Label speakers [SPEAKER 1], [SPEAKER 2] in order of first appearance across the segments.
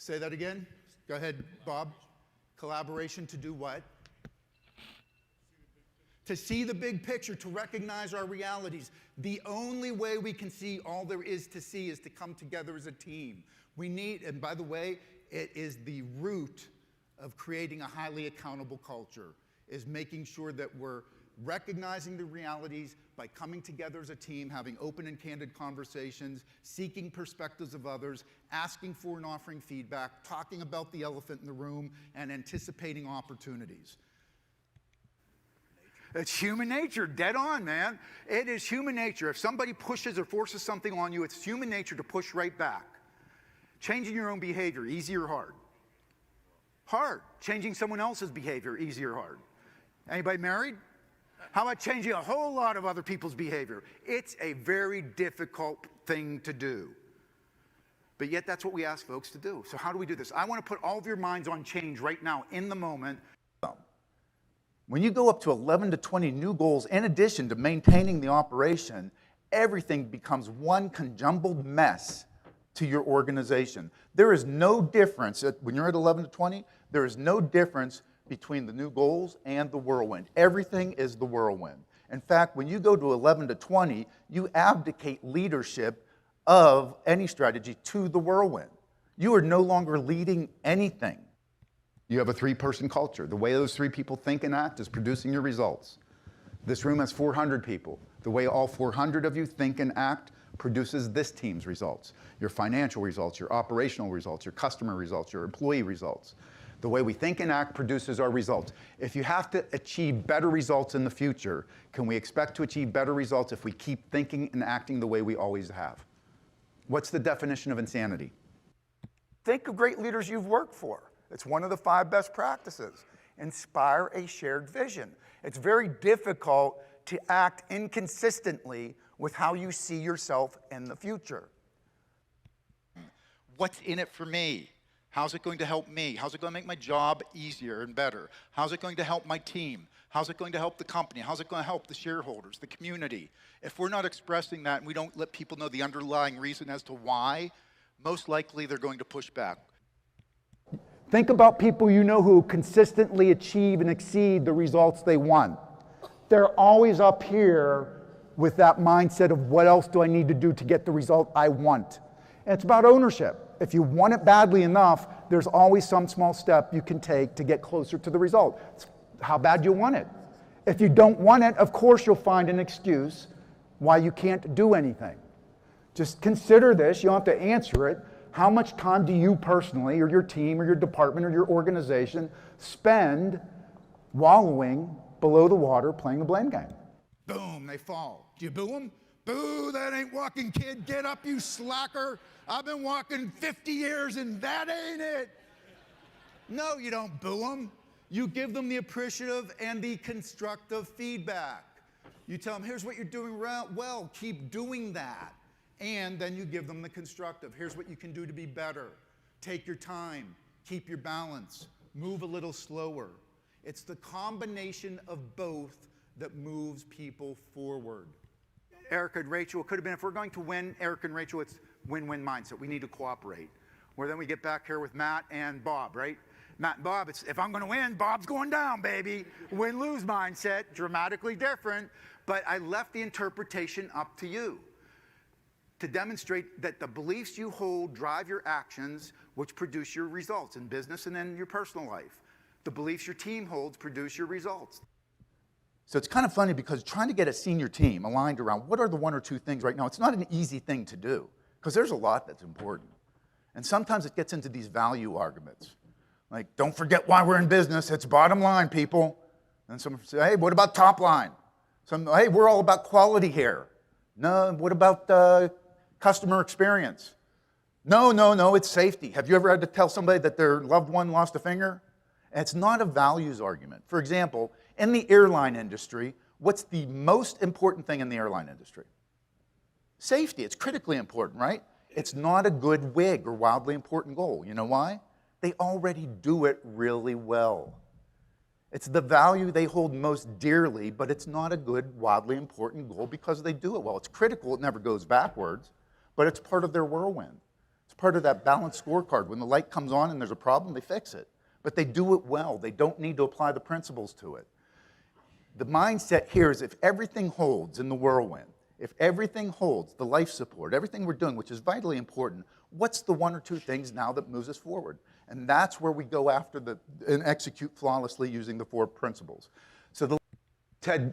[SPEAKER 1] Say that again. Go ahead, Bob. Collaboration to do what? To see the big picture, to recognize our realities. The only way we can see all there is to see is to come together as a team. We need, and by the way, it is the root of creating a highly accountable culture, is making sure that we're recognizing the realities by coming together as a team, having open and candid conversations, seeking perspectives of others, asking for and offering feedback, talking about the elephant in the room, and anticipating opportunities. It's human nature, dead on, man. It is human nature. If somebody pushes or forces something on you, it's human nature to push right back. Changing your own behavior, easy or hard? Hard. Changing someone else's behavior, easy or hard? Anybody married? How about changing a whole lot of other people's behavior? It's a very difficult thing to do. But yet that's what we ask folks to do. So how do we do this? I want to put all of your minds on change right now, in the moment. When you go up to 11 to 20 new goals, in addition to maintaining the operation, everything becomes one conjumbled mess to your organization. There is no difference, when you're at 11 to 20, there is no difference between the new goals and the whirlwind. Everything is the whirlwind. In fact, when you go to 11 to 20, you abdicate leadership of any strategy to the whirlwind. You are no longer leading anything. You have a three-person culture. The way those three people think and act is producing your results. This room has 400 people. The way all 400 of you think and act produces this team's results. Your financial results, your operational results, your customer results, your employee results. The way we think and act produces our results. If you have to achieve better results in the future, can we expect to achieve better results if we keep thinking and acting the way we always have? What's the definition of insanity? Think of great leaders you've worked for. It's one of the 5 best practices. Inspire a shared vision. It's very difficult to act inconsistently with how you see yourself in the future. What's in it for me? How's it going to help me? How's it going to make my job easier and better? How's it going to help my team? How's it going to help the company? How's it going to help the shareholders, the community? If we're not expressing that and we don't let people know the underlying reason as to why, most likely they're going to push back. Think about people you know who consistently achieve and exceed the results they want. They're always up here with that mindset of what else do I need to do to get the result I want. And it's about ownership. If you want it badly enough, there's always some small step you can take to get closer to the result. It's how bad you want it. If you don't want it, of course you'll find an excuse why you can't do anything. Just consider this, you don't have to answer it. How much time do you personally, or your team, or your department, or your organization spend wallowing below the water playing the blame game? Boom, they fall. Do you boo them? Boo, that ain't walking, kid. Get up, you slacker. I've been walking 50 years and that ain't it. No, you don't boo them. You give them the appreciative and the constructive feedback. You tell them, here's what you're doing well, keep doing that. And then you give them the constructive. Here's what you can do to be better. Take your time, keep your balance, move a little slower. It's the combination of both that moves people forward. Erica and Rachel, it could have been, if we're going to win, Erica and Rachel, it's win-win mindset. We need to cooperate. Where then we get back here with Matt and Bob, right? Matt and Bob, it's if I'm going to win, Bob's going down, baby. Win-lose mindset, dramatically different. But I left the interpretation up to you to demonstrate that the beliefs you hold drive your actions, which produce your results in business and in your personal life. The beliefs your team holds produce your results. So it's kind of funny because trying to get a senior team aligned around what are the 1 or 2 things right now, it's not an easy thing to do because there's a lot that's important. And sometimes it gets into these value arguments. Like, don't forget why we're in business, it's bottom line, people. And someone say, hey, what about top line? Some, hey, we're all about quality here. No, what about customer experience? No, it's safety. Have you ever had to tell somebody that their loved one lost a finger? And it's not a values argument. For example, in the airline industry, what's the most important thing in the airline industry? Safety. It's critically important, right? It's not a good wig or wildly important goal. You know why? They already do it really well. It's the value they hold most dearly, but it's not a good, wildly important goal because they do it well. It's critical. It never goes backwards, but it's part of their whirlwind. It's part of that balanced scorecard. When the light comes on and there's a problem, they fix it. But they do it well. They don't need to apply the principles to it. The mindset here is if everything holds in the whirlwind, if everything holds, the life support, everything we're doing, which is vitally important, what's the one or two things now that moves us forward? And that's where we go after and execute flawlessly using the 4 principles. So Ted,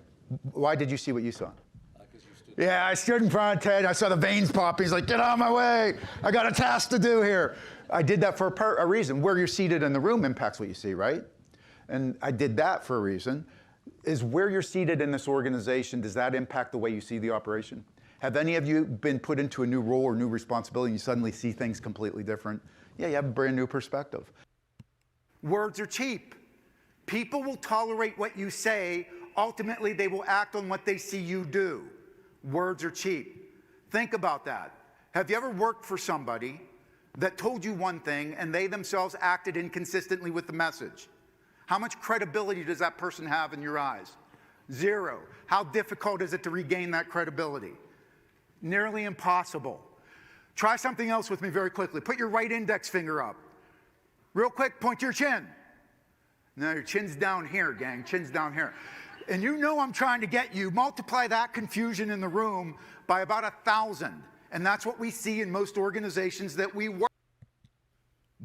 [SPEAKER 1] why did you see what you saw? Yeah, I stood in front of Ted. I saw the veins popping. He's like, get out of my way. I got a task to do here. I did that for a reason. Where you're seated in the room impacts what you see, right? And I did that for a reason. Is where you're seated in this organization, does that impact the way you see the operation? Have any of you been put into a new role or new responsibility and you suddenly see things completely different? Yeah, you have a brand new perspective.
[SPEAKER 2] Words are cheap. People will tolerate what you say. Ultimately, they will act on what they see you do. Words are cheap. Think about that. Have you ever worked for somebody that told you one thing and they themselves acted inconsistently with the message? How much credibility does that person have in your eyes? 0. How difficult is it to regain that credibility? Nearly impossible. Try something else with me very quickly. Put your right index finger up. Real quick, point to your chin. No, your chin's down here, gang. Chin's down here. And you know I'm trying to get you. Multiply that confusion in the room by about 1,000. And that's what we see in most organizations that we work.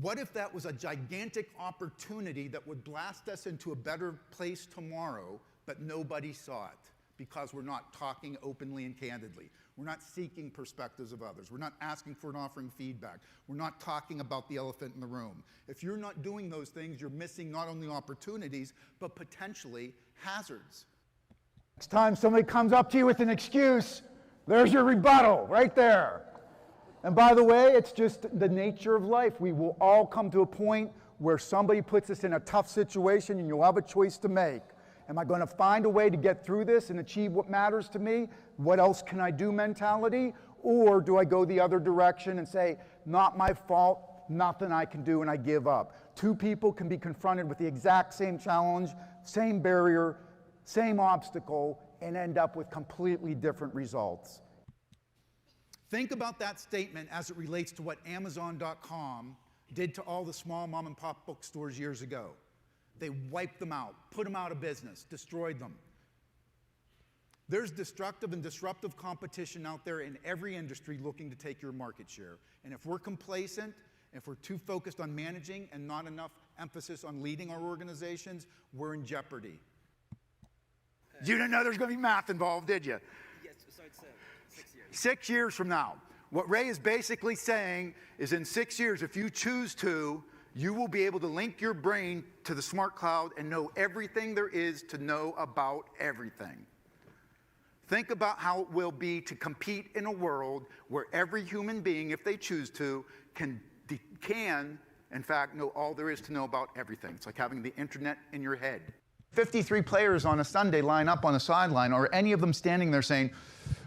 [SPEAKER 2] What if that was a gigantic opportunity that would blast us into a better place tomorrow, but nobody saw it because we're not talking openly and candidly. We're not seeking perspectives of others. We're not asking for and offering feedback. We're not talking about the elephant in the room. If you're not doing those things, you're missing not only opportunities, but potentially hazards.
[SPEAKER 3] Next time somebody comes up to you with an excuse, there's your rebuttal right there. And by the way, it's just the nature of life. We will all come to a point where somebody puts us in a tough situation and you'll have a choice to make. Am I going to find a way to get through this and achieve what matters to me? What else can I do mentality? Or do I go the other direction and say, not my fault, nothing I can do, and I give up? 2 people can be confronted with the exact same challenge, same barrier, same obstacle, and end up with completely different results.
[SPEAKER 1] Think about that statement as it relates to what Amazon.com did to all the small mom and pop bookstores years ago. They wiped them out, put them out of business, destroyed them. There's destructive and disruptive competition out there in every industry looking to take your market share. And if we're complacent, if we're too focused on managing and not enough emphasis on leading our organizations, we're in jeopardy. You didn't know there's going to be math involved, did you?
[SPEAKER 4] Yes, so it's 6 years.
[SPEAKER 2] 6 years from now. What Ray is basically saying is in 6 years, if you choose to, you will be able to link your brain to the smart cloud and know everything there is to know about everything. Think about how it will be to compete in a world where every human being, if they choose to, can in fact, know all there is to know about everything. It's like having the internet in your head.
[SPEAKER 1] 53 players on a Sunday line up on a sideline, or any of them standing there saying,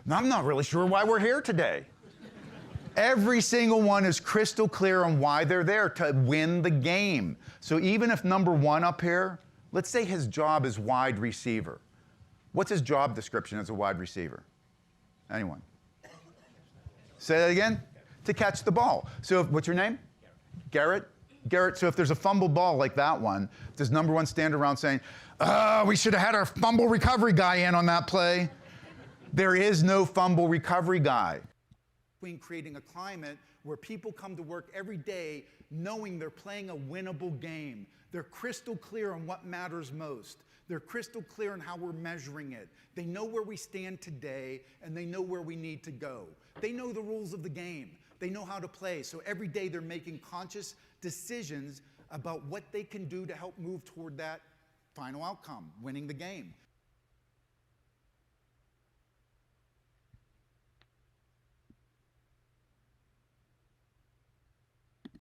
[SPEAKER 1] I'm not really sure why we're here today. Every single one is crystal clear on why they're there, to win the game. So even if number 1 up here, let's say his job is wide receiver. What's his job description as a wide receiver? Anyone? Say that again? To catch the ball. So what's your name? Garrett? Garrett, so if there's a fumbled ball like that one, does number 1 stand around saying, we should have had our fumble recovery guy in on that play? There is no fumble recovery guy.
[SPEAKER 2] Between creating a climate where people come to work every day knowing they're playing a winnable game. They're crystal clear on what matters most. They're crystal clear on how we're measuring it. They know where we stand today, and they know where we need to go. They know the rules of the game. They know how to play. So every day they're making conscious decisions about what they can do to help move toward that final outcome, winning the game.